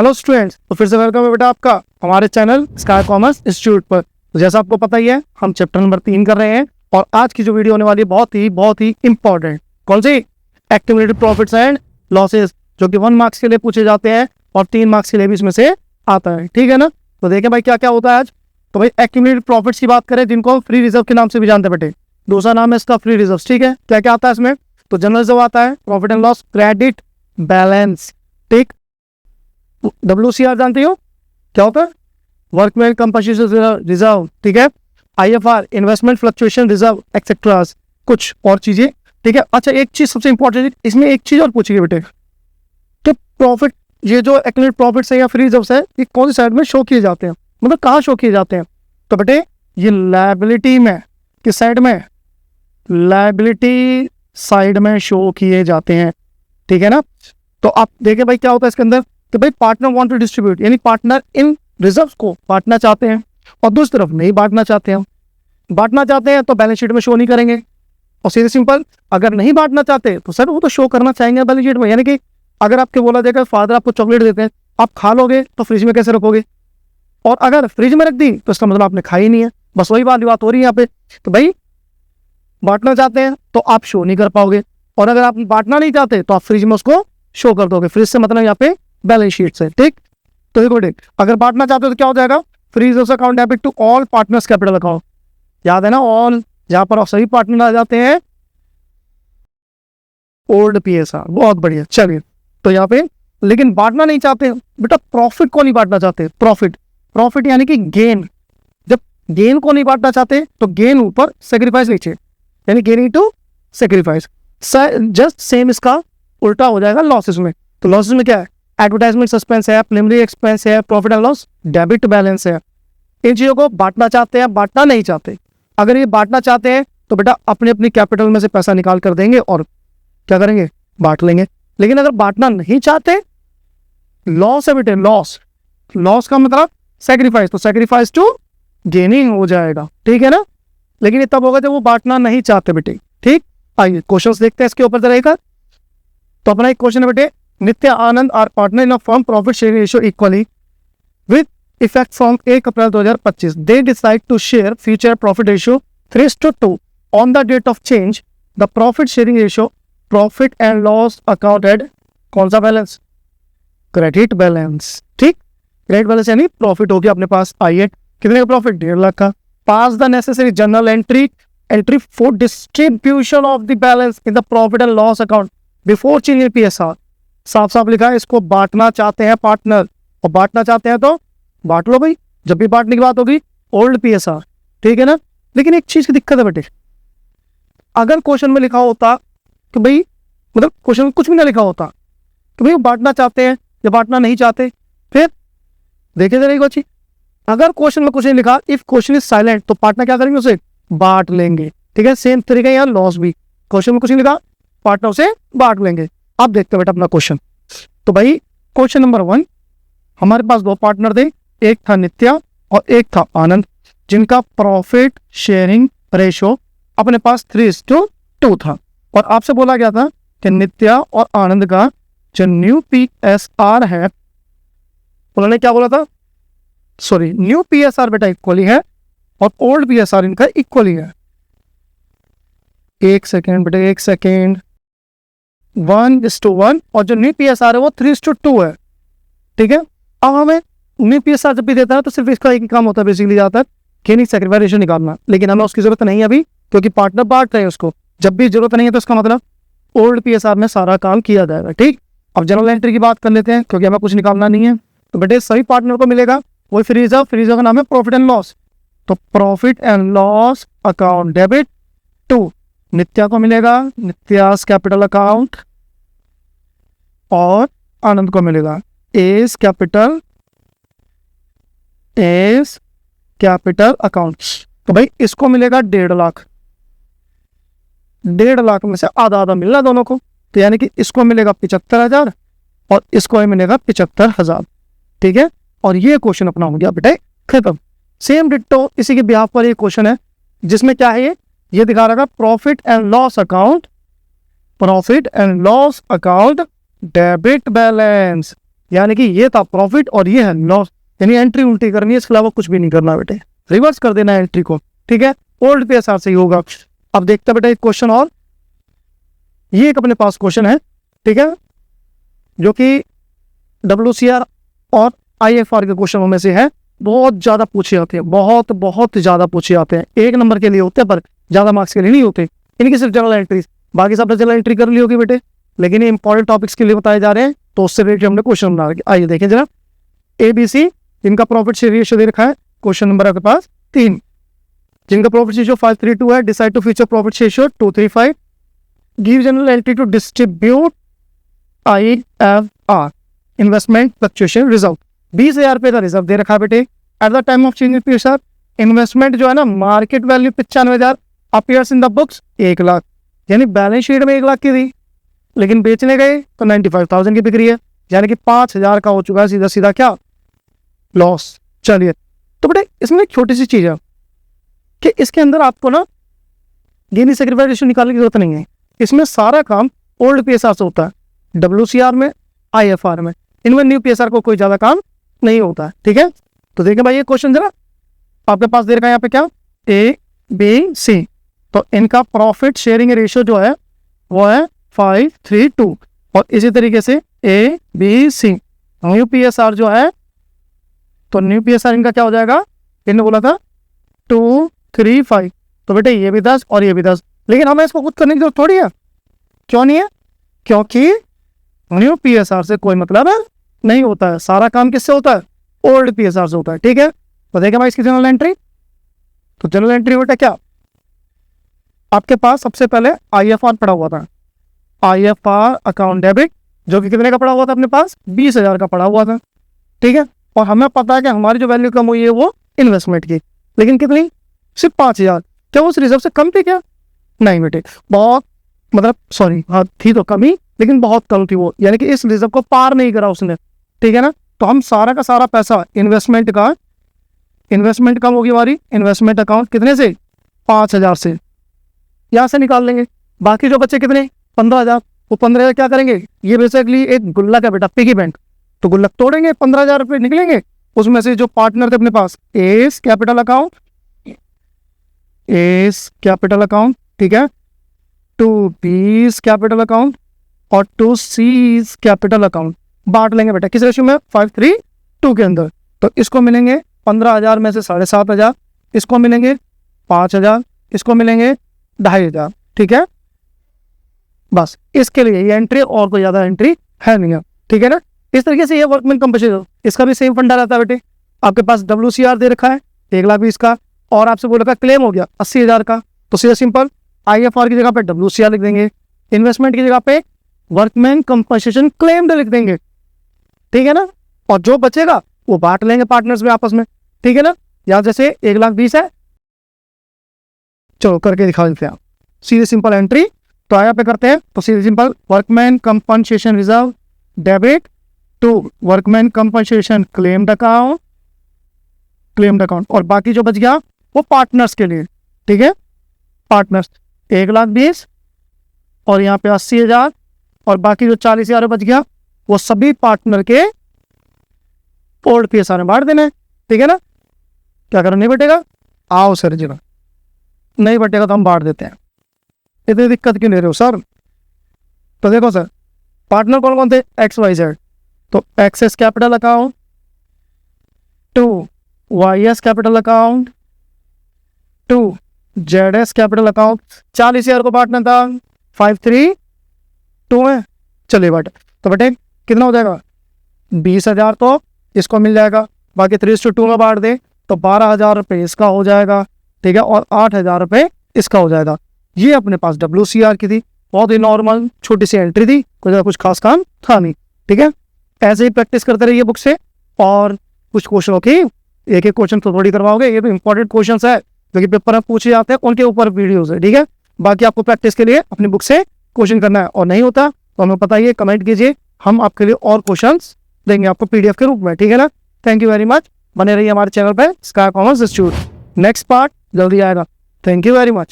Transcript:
Hello students, तो फिर से वेलकम है बेटा आपका हमारे चैनल स्काई कॉमर्स इंस्टीट्यूट पर। तो जैसा आपको पता ही है, हम चैप्टर नंबर 3 कर रहे हैं और आज की जो वीडियो होने वाली है बहुत ही इंपॉर्टेंट। कौन सी? एक्यूमुलेटेड प्रॉफिट्स एंड लॉसेस, जो कि 1 मार्क्स के लिए पूछे जाते हैं और 3 मार्क्स के लिए भी इसमें से आता है। ठीक है ना? तो देखें भाई क्या क्या होता है आज। तो भाई एक्यूमुलेटेड प्रॉफिट्स की बात करें, जिनको फ्री रिजर्व के नाम से भी जानते हैं बेटे। दूसरा नाम है इसका फ्री रिजर्व। ठीक है, क्या क्या आता है इसमें? तो जनरल रिजर्व आता है, profit and loss credit balance. ठीक, WCR जानते हो क्या होता है? Workman compensation reserve. ठीक है, IFR investment fluctuation reserve etcetera, कुछ और चीजें। ठीक है, अच्छा एक चीज सबसे इंपॉर्टेंट, इसमें एक चीज और पूछिए बेटे, तो प्रॉफिट, ये जो एक्यूमुलेटेड प्रॉफिट्स है या फ्री रिजर्व्स है, ये कौन सी साइड में शो किए जाते हैं, मतलब कहाँ शो किए जाते हैं? तो बेटे ये लायबिलिटी में, किस साइड में? लायबिलिटी साइड में शो किए जाते हैं। ठीक है ना? तो आप देखें भाई क्या होता है इसके अंदर, तो भाई पार्टनर वांट टू डिस्ट्रीब्यूट, यानी पार्टनर इन रिजर्व्स को बांटना चाहते हैं और दूसरी तरफ नहीं बांटना चाहते हैं। बांटना चाहते हैं तो बैलेंस शीट में शो नहीं करेंगे, और सीधे सिंपल अगर नहीं बांटना चाहते तो सर वो तो शो करना चाहेंगे बैलेंस शीट में। यानी कि अगर आपके बोला जाएगा फादर आपको चॉकलेट देते हैं, आप खा लोगे तो फ्रिज में कैसे रखोगे, और अगर फ्रिज में रख दी तो इसका मतलब आपने खाई नहीं है। बस वही बात हो रही है यहाँ पे। तो भाई बांटना चाहते हैं तो आप शो नहीं कर पाओगे, और अगर आप बांटना नहीं चाहते तो आप फ्रिज में उसको शो कर दोगे। फ्रिज से मतलब यहाँ पे बैलेंस शीट से। ठीक, तो देखो ठीक, अगर बांटना चाहते हो तो क्या हो जाएगा? Free reserves account debit to all partners capital account. याद है ना, ऑल, जहां पर सभी पार्टनर आ जाते हैं ओल्ड PSR। बहुत बढ़िया, चलिए। तो यहाँ पे लेकिन बांटना नहीं चाहते बेटा, प्रॉफिट को नहीं बांटना चाहते। प्रॉफिट यानी कि गेन। जब गेन को नहीं बांटना चाहते तो गेन ऊपर, सेक्रीफाइस नीचे, यानी gaining to sacrifice. Just same इसका उल्टा हो जाएगा लॉसेस में। तो लॉसेस में क्या है? एडवर्टाइजमेंट सस्पेंस है, प्रिलिमिनरी एक्सपेंस है, profit and loss debit balance है। इन चीजों को बांटना चाहते हैं, बांटना नहीं चाहते। अगर ये बांटना चाहते हैं तो बेटा अपने अपनी कैपिटल में से पैसा निकाल कर देंगे और क्या करेंगे? बांट लेंगे। लेकिन अगर बांटना नहीं चाहते, लॉस है बेटे, लॉस का मतलब सेक्रीफाइस, तो सेक्रीफाइस टू गेनिंग हो जाएगा। ठीक है ना? लेकिन ये तब होगा जब वो बांटना नहीं चाहते बेटे। ठीक, आइए क्वेश्चंस देखते हैं इसके ऊपर जरा। तो अपना एक क्वेश्चन है बेटे, Nitya Anand are partner in a firm profit sharing ratio equally with effect from 1 April 2025. They decide to share future profit ratio 3:2 on the date of change the profit sharing ratio profit and loss account एड कौन सा balance? Credit balance. ठीक, credit balance यानी profit हो गया अपने पास आई, कितने का प्रॉफिट? 1.5 लाख का। Pass the necessary journal entry for distribution of the balance in the profit and loss account before changing PSR। साफ साफ लिखा है, इसको बांटना चाहते हैं पार्टनर, और बांटना चाहते हैं तो बांट लो भाई। जब भी बांटने की बात होगी ओल्ड PSR। ठीक है ना? लेकिन एक चीज की दिक्कत है बेटे, अगर क्वेश्चन में लिखा होता कि भाई, मतलब क्वेश्चन में कुछ भी ना लिखा होता कि भाई बांटना चाहते हैं या बांटना नहीं चाहते, फिर देखे जरा एक बात, अगर क्वेश्चन में कुछ नहीं लिखा, इफ क्वेश्चन इज साइलेंट, तो पार्टनर क्या करेंगे? उसे बांट लेंगे। ठीक है, सेम तरीका यहाँ लॉस भी, क्वेश्चन में कुछ नहीं लिखा, पार्टनर से बांट लेंगे। आप देखते हैं बेटा अपना क्वेश्चन। तो भाई क्वेश्चन नंबर 1, हमारे पास 2 पार्टनर थे, एक था नित्या और एक था आनंद, जिनका प्रॉफिट शेयरिंग रेशो अपने पास 3:2 था। और आपसे बोला गया था कि नित्या और आनंद का जो न्यू PSR है, उन्होंने क्या बोला था? सॉरी, न्यू PSR बेटा इक्वली है और ओल्ड PSR इनका इक्वली है। एक सेकेंड बेटा, एक सेकेंड, 1:1, और जो न्यू PSR है वो 3:2 है। ठीक है, अब हमें न्यू PSR जब भी देता है तो सिर्फ इसका एक ही काम होता है बेसिकली, ज़्यादातर गेनिंग सेक्रीफाइस रेशियो निकालना। लेकिन हमें उसकी जरूरत नहीं है अभी, क्योंकि पार्टनर बांट रहे हैं उसको। जब भी जरूरत नहीं है तो इसका मतलब ओल्ड PSR में सारा काम किया जाएगा। ठीक, अब जनरल एंट्री की बात कर लेते हैं, क्योंकि हमें कुछ निकालना नहीं है। तो बेटे सभी पार्टनर को मिलेगा वही फ्री रिजर्व का नाम है प्रॉफिट एंड लॉस। तो profit and loss account debit to Nitya को मिलेगा नित्यास कैपिटल अकाउंट, और आनंद को मिलेगा एस कैपिटल अकाउंट। तो भाई इसको मिलेगा 1.5 लाख। 1.5 लाख में से आधा आधा मिलना दोनों को, तो यानी कि इसको मिलेगा 75,000 और इसको मिलेगा 75,000। ठीक है, और ये क्वेश्चन अपना हो गया बेटे खत्म। सेम डिट्टो इसी के बिहाफ पर ये क्वेश्चन है, जिसमें क्या है, ये दिखा रहा profit and loss account debit balance. यानी कि ये था प्रॉफिट और ये है लॉस, यानी एंट्री उल्टी करनी है, इसके अलावा कुछ भी नहीं करना बेटे, रिवर्स कर देना है एंट्री को, ठीक है। ओल्ड पीएसआर से ही होगा। अब देखते हैं बेटा एक क्वेश्चन और, ये एक अपने पास क्वेश्चन है, ठीक है, जो कि WCR और IFR के क्वेश्चनों में से है। बहुत ज़्यादा पूछे जाते हैं, बहुत बहुत ज़्यादा पूछे जाते हैं, 1 नंबर के लिए होते हैं पर ज़्यादा मार्क्स के लिए नहीं होते, इनकी सिर्फ जनरल एंट्रीज, बाकी सब जनरल एंट्री कर ली होगी बेटे, लेकिन ये इंपॉर्टेंट टॉपिक्स के लिए बताए जा रहे हैं, तो उससे रिलेटेड हमने क्वेश्चन बना रखे। आइए देखें जरा, ABC जिनका प्रॉफिट शेयर रेशियो दे रखा है, क्वेश्चन नंबर आपके पास 3, जिनका प्रॉफिट रेशियो 532 है, decide to future profit ratio 235, give general entry to distribute IFR investment fluctuation reserve. 20,000 रुपये का रिजर्व दे रखा है बेटे। At the time of change in PSR investment जो है ना, market value 95,000 appears in the books 1 lakh, यानी बैलेंस शीट में 1 लाख की थी, लेकिन बेचने गए तो 95,000 की बिक रही है, यानी कि 5,000 का हो चुका है सीधा सीधा क्या, लॉस। चलिए, तो बेटे इसमें एक छोटी सी चीज़ है कि इसके अंदर आपको ना गेनी सेक्रीफाइस रेशियो निकालने की जरूरत नहीं है, इसमें सारा काम ओल्ड पीएसआर से होता है, WCR में, IFR में, इनमें न्यू पीएसआर को कोई ज़्यादा काम नहीं होता है, ठीक है। तो देखें भाई ये क्वेश्चन जरा आपके पास दे रखा है यहाँ पे क्या, ABC, तो इनका प्रॉफिट शेयरिंग रेशियो जो है वो है 532, और इसी तरीके से ABC न्यू पीएसआर जो है, तो न्यू पीएसआर इनका क्या हो जाएगा, इन्होंने बोला था 235, तो बेटे ये भी 10 और ये भी 10, लेकिन हमें इसको खुद करने की जरूरत थोड़ी है, क्यों नहीं है, क्योंकि न्यू पीएसआर से कोई मतलब नहीं होता है, सारा काम किससे होता है, ओल्ड पीएसआर से होता है, ठीक है। तो देखिए भाई इसकी जनरल एंट्री, तो जनरल एंट्री बेटा क्या, आपके पास सबसे पहले IFR पड़ा हुआ था, IFR अकाउंट डेबिट, जो कि कितने का पड़ा हुआ था अपने पास, 20,000 का पड़ा हुआ था, ठीक है। और हमें पता है कि हमारी जो वैल्यू कम हुई है वो इन्वेस्टमेंट की, लेकिन कितनी, सिर्फ 5,000, क्या उस रिजर्व से कम थी क्या, नहीं बेटे, बहुत मतलब सॉरी हाँ थी तो कम ही, लेकिन बहुत कम थी वो, यानी कि इस रिजर्व को पार नहीं करा उसने, ठीक है ना। तो हम सारा का सारा पैसा इन्वेस्टमेंट का, इन्वेस्टमेंट कम होगी हमारी, इन्वेस्टमेंट अकाउंट कितने से, 5,000 से यहाँ से निकाल लेंगे, बाकी जो बच्चे कितने 15,000, वो 15,000 क्या करेंगे, ये बेसिकली एक गुल्लक है बेटा, पिगी बैंक, तो गुल्लक तोड़ेंगे, 15,000 रुपये निकलेंगे, उसमें से जो पार्टनर थे अपने पास, S capital account, S capital account, ठीक है, टू बीस कैपिटल अकाउंट और टू सीज कैपिटल अकाउंट, बांट लेंगे बेटा किस रेशियो में, 532 के अंदर। तो इसको मिलेंगे 15,000 में से 7,500, इसको मिलेंगे 5,000, इसको मिलेंगे 2,500, ठीक है। बस इसके लिए ये एंट्री, और कोई ज़्यादा एंट्री है नहीं है, ठीक है ना। इस तरीके से ये वर्कमैन कंपनसेशन, इसका भी सेम फंडा रहता है बेटे। आपके पास WCR दे रखा है 1,20,000 का, और आपसे बोल रखा क्लेम हो गया 80,000 का, तो सीधा सिंपल IFR की जगह पे WCR लिख देंगे, इन्वेस्टमेंट की जगह पे वर्कमैन कंपनसेशन क्लेम्ड लिख देंगे, ठीक है ना। और जो बचेगा वो बांट लेंगे पार्टनर्स में आपस में, ठीक है ना। यहाँ जैसे 1,20,000 है, चलो करके दिखा देते हैं आप, सीधे सिंपल एंट्री, तो यहाँ पे करते हैं, तो सीधे simple workman compensation reserve debit to workman compensation claimed account, claimed account, और बाकी जो बच गया वो पार्टनर्स के लिए, ठीक है। पार्टनर्स 1,20,000 और यहाँ पे 80,000, और बाकी जो 40,000 बच गया वो सभी पार्टनर के ओल्ड पीएसआर में बांट देना है, ठीक है ना। क्या करो, नहीं बटेगा, आओ सर जी, नहीं बटेगा तो हम बांट देते हैं, इतनी दिक्कत क्यों ले रहे हो सर। तो देखो सर, पार्टनर कौन कौन थे, XYZ, तो excess capital account to YS capital account to ZS capital account, 40,000 को बांटना था 532 में, चलिए बट, तो बेटे कितना हो जाएगा, 20,000 तो इसको मिल जाएगा, बाकी 3:2 में बांट दे तो 12,000 रुपये इसका हो जाएगा, ठीक है, और 8,000 रुपये इसका हो जाएगा। ये अपने पास WCR की थी, बहुत ही नॉर्मल छोटी सी एंट्री थी, कोई ज़्यादा कुछ खास काम था नहीं, ठीक है। ऐसे ही प्रैक्टिस करते रहिए बुक से, और कुछ क्वेश्चनों की एक एक क्वेश्चन तो थोड़ी करवाओगे, ये तो इंपॉर्टेंट क्वेश्चन है जो कि पेपर में पूछे जाते हैं, उनके ऊपर वीडियोज है, ठीक है। बाकी आपको प्रैक्टिस के लिए अपनी बुक से क्वेश्चन करना है, और नहीं होता तो हमें बताइए, कमेंट कीजिए, हम आपके लिए और क्वेश्चंस देंगे आपको PDF के रूप में, ठीक है ना। थैंक यू वेरी मच, बने रहिए हमारे चैनल पर sky commerce institute, next part जल्दी आएगा। Thank you very much.